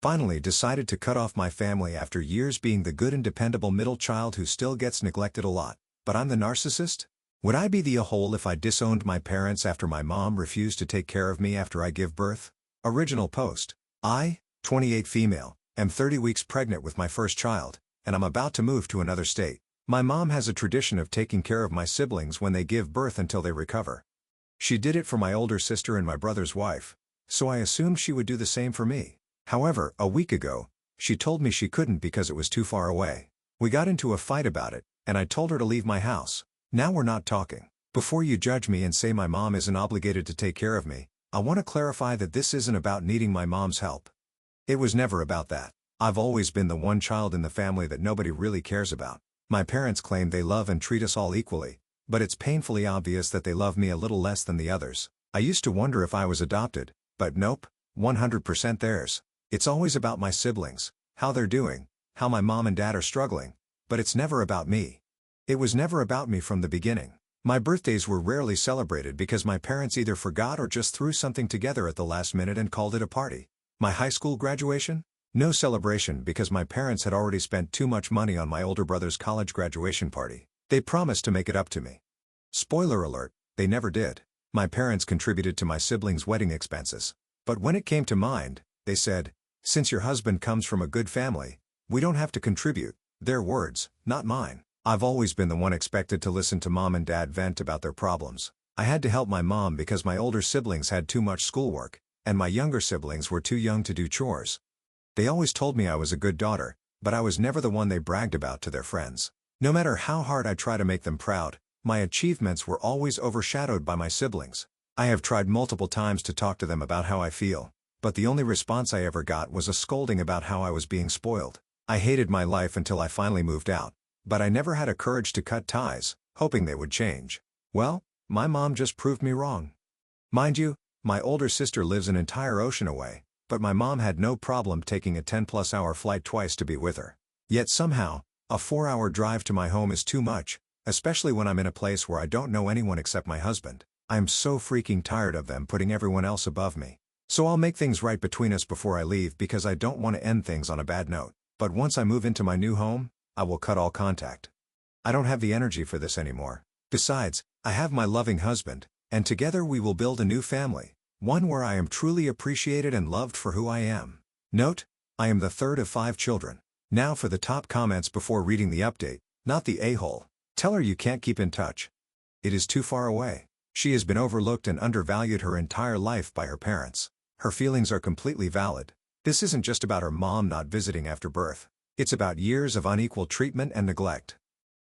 Finally decided to cut off my family after years being the good and dependable middle child who still gets neglected a lot. But I'm the narcissist? Would I be the a-hole if I disowned my parents after my mom refused to take care of me after I give birth? Original post. I, 28 female, am 30 weeks pregnant with my first child, and I'm about to move to another state. My mom has a tradition of taking care of my siblings when they give birth until they recover. She did it for my older sister and my brother's wife, so I assumed she would do the same for me. However, a week ago, she told me she couldn't because it was too far away. We got into a fight about it, and I told her to leave my house. Now we're not talking. Before you judge me and say my mom isn't obligated to take care of me, I want to clarify that this isn't about needing my mom's help. It was never about that. I've always been the one child in the family that nobody really cares about. My parents claim they love and treat us all equally, but it's painfully obvious that they love me a little less than the others. I used to wonder if I was adopted, but nope, 100% theirs. It's always about my siblings, how they're doing, how my mom and dad are struggling, but it's never about me. It was never about me from the beginning. My birthdays were rarely celebrated because my parents either forgot or just threw something together at the last minute and called it a party. My high school graduation? No celebration because my parents had already spent too much money on my older brother's college graduation party. They promised to make it up to me. Spoiler alert, they never did. My parents contributed to my siblings' wedding expenses. But when it came to mine, they said, "Since your husband comes from a good family, we don't have to contribute." Their words, not mine. I've always been the one expected to listen to mom and dad vent about their problems. I had to help my mom because my older siblings had too much schoolwork, and my younger siblings were too young to do chores. They always told me I was a good daughter, but I was never the one they bragged about to their friends. No matter how hard I try to make them proud, my achievements were always overshadowed by my siblings. I have tried multiple times to talk to them about how I feel, but the only response I ever got was a scolding about how I was being spoiled. I hated my life until I finally moved out, but I never had a courage to cut ties, hoping they would change. Well, my mom just proved me wrong. Mind you, my older sister lives an entire ocean away, but my mom had no problem taking a 10-plus hour flight twice to be with her. Yet somehow, a 4-hour drive to my home is too much, especially when I'm in a place where I don't know anyone except my husband. I'm so freaking tired of them putting everyone else above me. So I'll make things right between us before I leave because I don't want to end things on a bad note. But once I move into my new home, I will cut all contact. I don't have the energy for this anymore. Besides, I have my loving husband, and together we will build a new family, one where I am truly appreciated and loved for who I am. Note, I am the third of 5 children. Now for the top comments before reading the update, not the a-hole. Tell her you can't keep in touch. It is too far away. She has been overlooked and undervalued her entire life by her parents. Her feelings are completely valid. This isn't just about her mom not visiting after birth. It's about years of unequal treatment and neglect.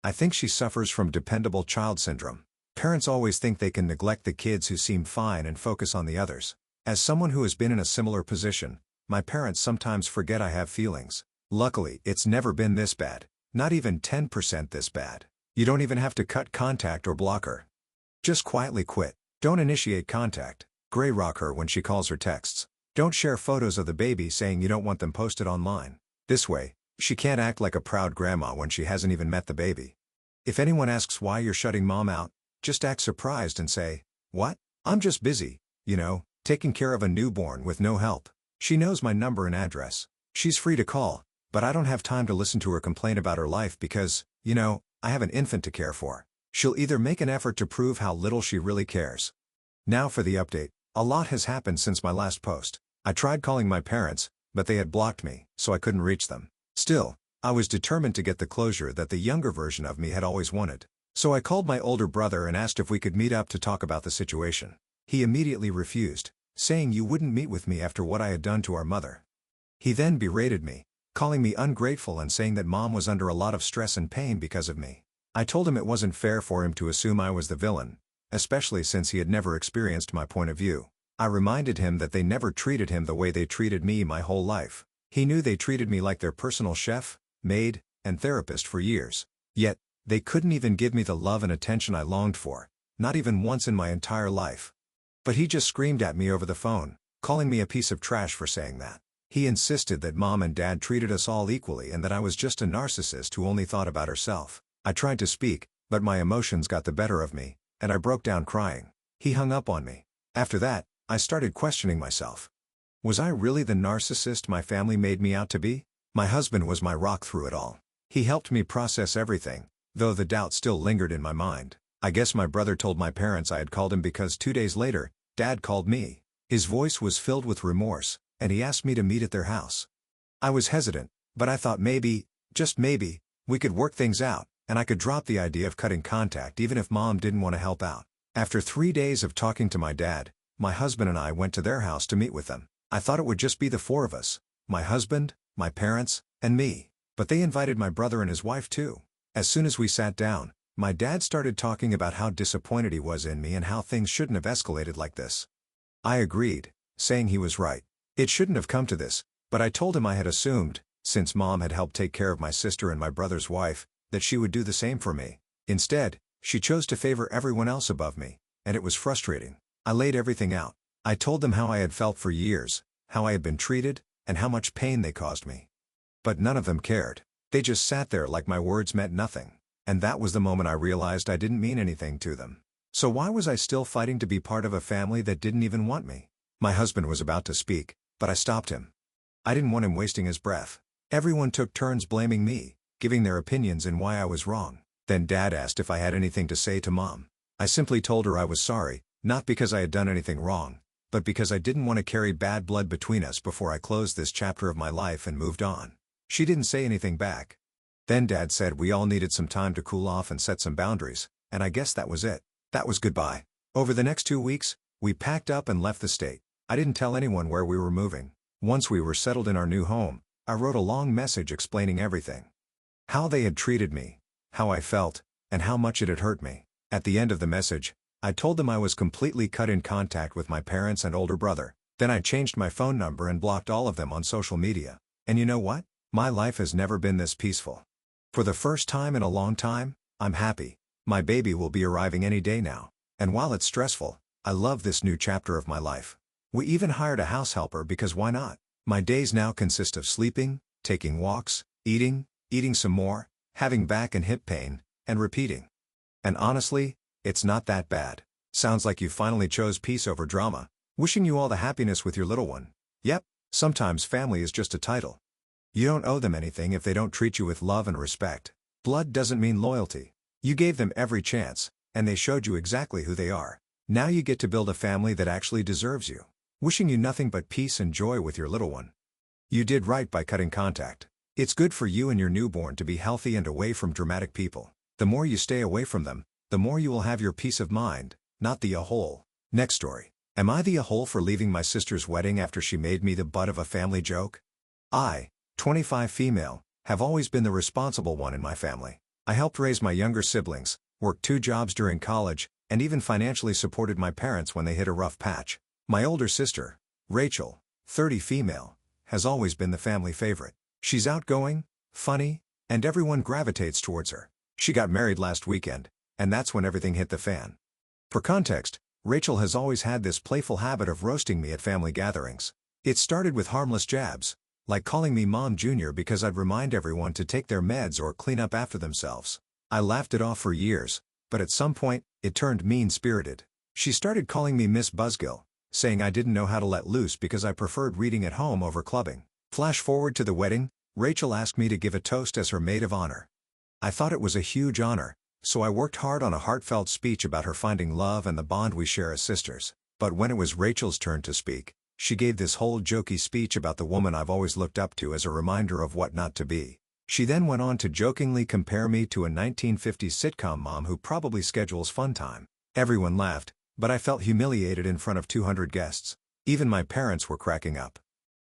I think she suffers from dependable child syndrome. Parents always think they can neglect the kids who seem fine and focus on the others. As someone who has been in a similar position, my parents sometimes forget I have feelings. Luckily, it's never been this bad. Not even 10% this bad. You don't even have to cut contact or block her. Just quietly quit. Don't initiate contact. Gray rock her when she calls or texts. Don't share photos of the baby saying you don't want them posted online. This way, she can't act like a proud grandma when she hasn't even met the baby. If anyone asks why you're shutting mom out, just act surprised and say, "What? I'm just busy, taking care of a newborn with no help." She knows my number and address. She's free to call, but I don't have time to listen to her complain about her life because, I have an infant to care for. She'll either make an effort to prove how little she really cares. Now for the update. A lot has happened since my last post. I tried calling my parents, but they had blocked me, so I couldn't reach them. Still, I was determined to get the closure that the younger version of me had always wanted. So I called my older brother and asked if we could meet up to talk about the situation. He immediately refused, saying you wouldn't meet with me after what I had done to our mother. He then berated me, calling me ungrateful and saying that mom was under a lot of stress and pain because of me. I told him it wasn't fair for him to assume I was the villain, especially since he had never experienced my point of view. I reminded him that they never treated him the way they treated me my whole life. He knew they treated me like their personal chef, maid, and therapist for years. Yet, they couldn't even give me the love and attention I longed for, not even once in my entire life. But he just screamed at me over the phone, calling me a piece of trash for saying that. He insisted that mom and dad treated us all equally and that I was just a narcissist who only thought about herself. I tried to speak, but my emotions got the better of me, and I broke down crying. He hung up on me. After that, I started questioning myself. Was I really the narcissist my family made me out to be? My husband was my rock through it all. He helped me process everything, though the doubt still lingered in my mind. I guess my brother told my parents I had called him because 2 days later, Dad called me. His voice was filled with remorse, and he asked me to meet at their house. I was hesitant, but I thought maybe, just maybe, we could work things out, and I could drop the idea of cutting contact even if Mom didn't want to help out. After 3 days of talking to my dad, my husband and I went to their house to meet with them. I thought it would just be the four of us, my husband, my parents, and me. But they invited my brother and his wife too. As soon as we sat down, my dad started talking about how disappointed he was in me and how things shouldn't have escalated like this. I agreed, saying he was right. It shouldn't have come to this, but I told him I had assumed, since Mom had helped take care of my sister and my brother's wife, that she would do the same for me. Instead, she chose to favor everyone else above me, and it was frustrating. I laid everything out. I told them how I had felt for years, how I had been treated, and how much pain they caused me. But none of them cared. They just sat there like my words meant nothing. And that was the moment I realized I didn't mean anything to them. So why was I still fighting to be part of a family that didn't even want me? My husband was about to speak, but I stopped him. I didn't want him wasting his breath. Everyone took turns blaming me, giving their opinions and why I was wrong. Then Dad asked if I had anything to say to Mom. I simply told her I was sorry, not because I had done anything wrong, but because I didn't want to carry bad blood between us before I closed this chapter of my life and moved on. She didn't say anything back. Then Dad said we all needed some time to cool off and set some boundaries, and I guess that was it. That was goodbye. Over the next 2 weeks, we packed up and left the state. I didn't tell anyone where we were moving. Once we were settled in our new home, I wrote a long message explaining everything. How they had treated me, how I felt, and how much it had hurt me. At the end of the message, I told them I was completely cut in contact with my parents and older brother. Then I changed my phone number and blocked all of them on social media. And you know what? My life has never been this peaceful. For the first time in a long time, I'm happy. My baby will be arriving any day now. And while it's stressful, I love this new chapter of my life. We even hired a house helper because why not? My days now consist of sleeping, taking walks, eating some more, having back and hip pain, and repeating. And honestly, it's not that bad. Sounds like you finally chose peace over drama. Wishing you all the happiness with your little one. Yep, sometimes family is just a title. You don't owe them anything if they don't treat you with love and respect. Blood doesn't mean loyalty. You gave them every chance, and they showed you exactly who they are. Now you get to build a family that actually deserves you. Wishing you nothing but peace and joy with your little one. You did right by cutting contact. It's good for you and your newborn to be healthy and away from dramatic people. The more you stay away from them, the more you will have your peace of mind, not the a-hole. Next story. Am I the a-hole for leaving my sister's wedding after she made me the butt of a family joke? I, 25 female, have always been the responsible one in my family. I helped raise my younger siblings, worked 2 jobs during college, and even financially supported my parents when they hit a rough patch. My older sister, Rachel, 30 female, has always been the family favorite. She's outgoing, funny, and everyone gravitates towards her. She got married last weekend, and that's when everything hit the fan. For context, Rachel has always had this playful habit of roasting me at family gatherings. It started with harmless jabs, like calling me Mom Jr. because I'd remind everyone to take their meds or clean up after themselves. I laughed it off for years, but at some point, it turned mean-spirited. She started calling me Miss Buzzkill, saying I didn't know how to let loose because I preferred reading at home over clubbing. Flash forward to the wedding, Rachel asked me to give a toast as her maid of honor. I thought it was a huge honor, so I worked hard on a heartfelt speech about her finding love and the bond we share as sisters. But when it was Rachel's turn to speak, she gave this whole jokey speech about the woman I've always looked up to as a reminder of what not to be. She then went on to jokingly compare me to a 1950s sitcom mom who probably schedules fun time. Everyone laughed, but I felt humiliated in front of 200 guests. Even my parents were cracking up.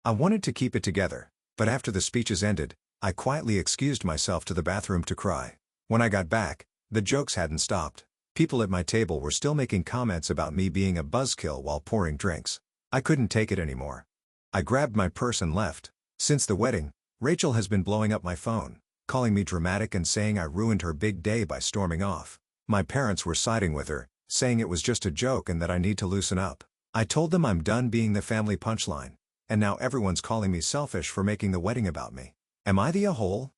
I wanted to keep it together, but after the speeches ended, I quietly excused myself to the bathroom to cry. When I got back, the jokes hadn't stopped. People at my table were still making comments about me being a buzzkill while pouring drinks. I couldn't take it anymore. I grabbed my purse and left. Since the wedding, Rachel has been blowing up my phone, calling me dramatic and saying I ruined her big day by storming off. My parents were siding with her, saying it was just a joke and that I need to loosen up. I told them I'm done being the family punchline, and now everyone's calling me selfish for making the wedding about me. Am I the a-hole?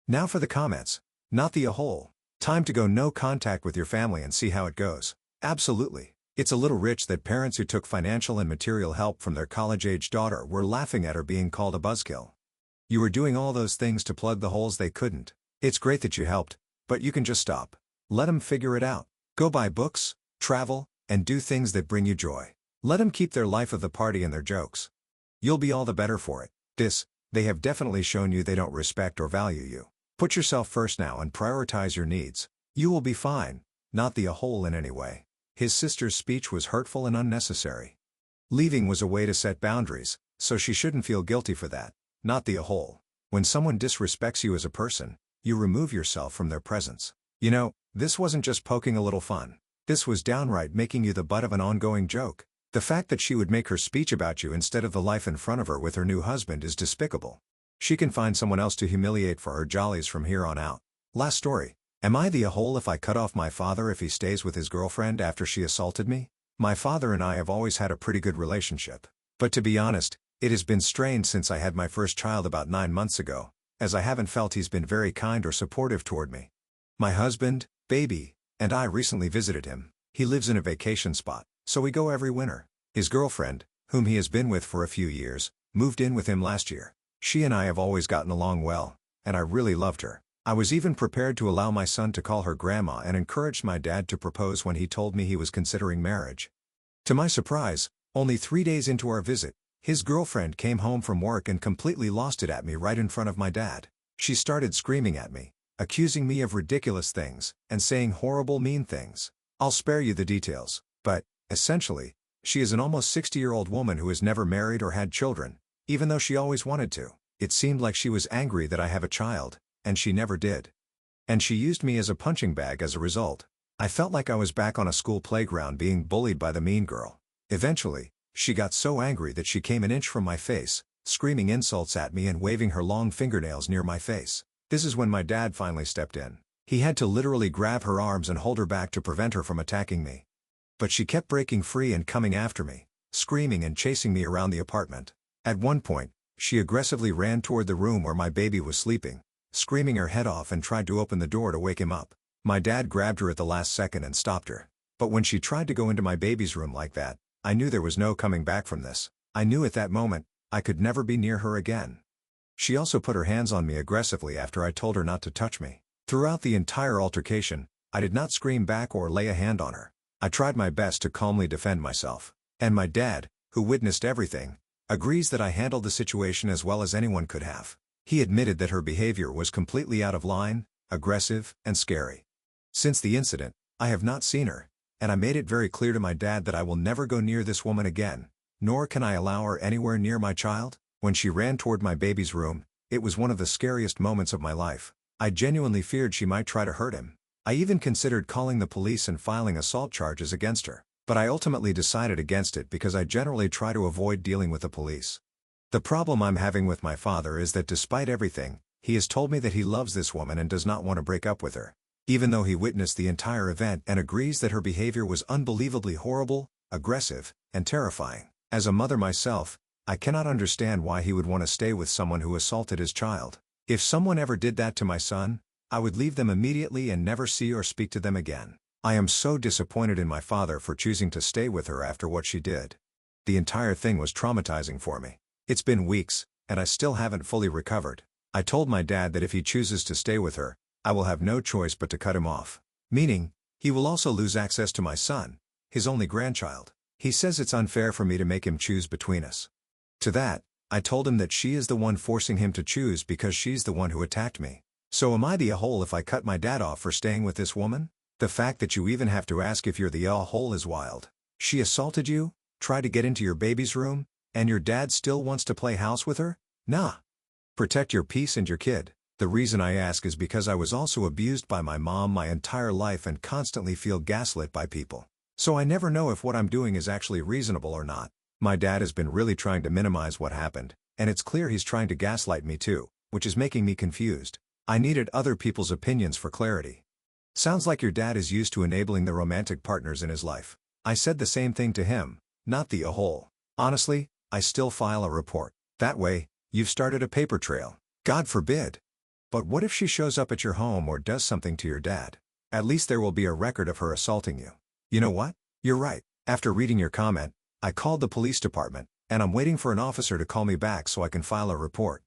Now for the comments. Not the a-hole. Time to go no contact with your family and see how it goes. Absolutely. It's a little rich that parents who took financial and material help from their college-age daughter were laughing at her being called a buzzkill. You were doing all those things to plug the holes they couldn't. It's great that you helped, but you can just stop. Let them figure it out. Go buy books, travel, and do things that bring you joy. Let them keep their life of the party and their jokes. You'll be all the better for it. They have definitely shown you they don't respect or value you. Put yourself first now and prioritize your needs. You will be fine, not the a-hole in any way. His sister's speech was hurtful and unnecessary. Leaving was a way to set boundaries, so she shouldn't feel guilty for that, not the a-hole. When someone disrespects you as a person, you remove yourself from their presence. You know, this wasn't just poking a little fun. This was downright making you the butt of an ongoing joke. The fact that she would make her speech about you instead of the life in front of her with her new husband is despicable. She can find someone else to humiliate for her jollies from here on out. Last story. Am I the a-hole if I cut off my father if he stays with his girlfriend after she assaulted me? My father and I have always had a pretty good relationship. But to be honest, it has been strained since I had my first child about 9 months ago, as I haven't felt he's been very kind or supportive toward me. My husband, baby, and I recently visited him. He lives in a vacation spot, so we go every winter. His girlfriend, whom he has been with for a few years, moved in with him last year. She and I have always gotten along well, and I really loved her. I was even prepared to allow my son to call her grandma and encouraged my dad to propose when he told me he was considering marriage. To my surprise, only 3 days into our visit, his girlfriend came home from work and completely lost it at me right in front of my dad. She started screaming at me, accusing me of ridiculous things, and saying horrible mean things. I'll spare you the details, but, essentially, she is an almost 60-year-old woman who has never married or had children, even though she always wanted to. It seemed like she was angry that I have a child, and she never did. And she used me as a punching bag as a result. I felt like I was back on a school playground being bullied by the mean girl. Eventually, she got so angry that she came an inch from my face, screaming insults at me and waving her long fingernails near my face. This is when my dad finally stepped in. He had to literally grab her arms and hold her back to prevent her from attacking me. But she kept breaking free and coming after me, screaming and chasing me around the apartment. At one point, she aggressively ran toward the room where my baby was sleeping, screaming her head off and tried to open the door to wake him up. My dad grabbed her at the last second and stopped her. But when she tried to go into my baby's room like that, I knew there was no coming back from this. I knew at that moment, I could never be near her again. She also put her hands on me aggressively after I told her not to touch me. Throughout the entire altercation, I did not scream back or lay a hand on her. I tried my best to calmly defend myself. And my dad, who witnessed everything, agrees that I handled the situation as well as anyone could have. He admitted that her behavior was completely out of line, aggressive, and scary. Since the incident, I have not seen her, and I made it very clear to my dad that I will never go near this woman again, nor can I allow her anywhere near my child. When she ran toward my baby's room, it was one of the scariest moments of my life. I genuinely feared she might try to hurt him. I even considered calling the police and filing assault charges against her, but I ultimately decided against it because I generally try to avoid dealing with the police. The problem I'm having with my father is that despite everything, he has told me that he loves this woman and does not want to break up with her. Even though he witnessed the entire event and agrees that her behavior was unbelievably horrible, aggressive, and terrifying. As a mother myself, I cannot understand why he would want to stay with someone who assaulted his child. If someone ever did that to my son, I would leave them immediately and never see or speak to them again. I am so disappointed in my father for choosing to stay with her after what she did. The entire thing was traumatizing for me. It's been weeks, and I still haven't fully recovered. I told my dad that if he chooses to stay with her, I will have no choice but to cut him off. Meaning, he will also lose access to my son, his only grandchild. He says it's unfair for me to make him choose between us. To that, I told him that she is the one forcing him to choose because she's the one who attacked me. So am I the a-hole if I cut my dad off for staying with this woman? The fact that you even have to ask if you're the a-hole is wild. She assaulted you, tried to get into your baby's room, and your dad still wants to play house with her? Nah. Protect your peace and your kid. The reason I ask is because I was also abused by my mom my entire life and constantly feel gaslit by people. So I never know if what I'm doing is actually reasonable or not. My dad has been really trying to minimize what happened, and it's clear he's trying to gaslight me too, which is making me confused. I needed other people's opinions for clarity. Sounds like your dad is used to enabling the romantic partners in his life. I said the same thing to him, not the a-hole. Honestly, I still file a report. That way, you've started a paper trail. God forbid. But what if she shows up at your home or does something to your dad? At least there will be a record of her assaulting you. You know what? You're right. After reading your comment, I called the police department, and I'm waiting for an officer to call me back so I can file a report.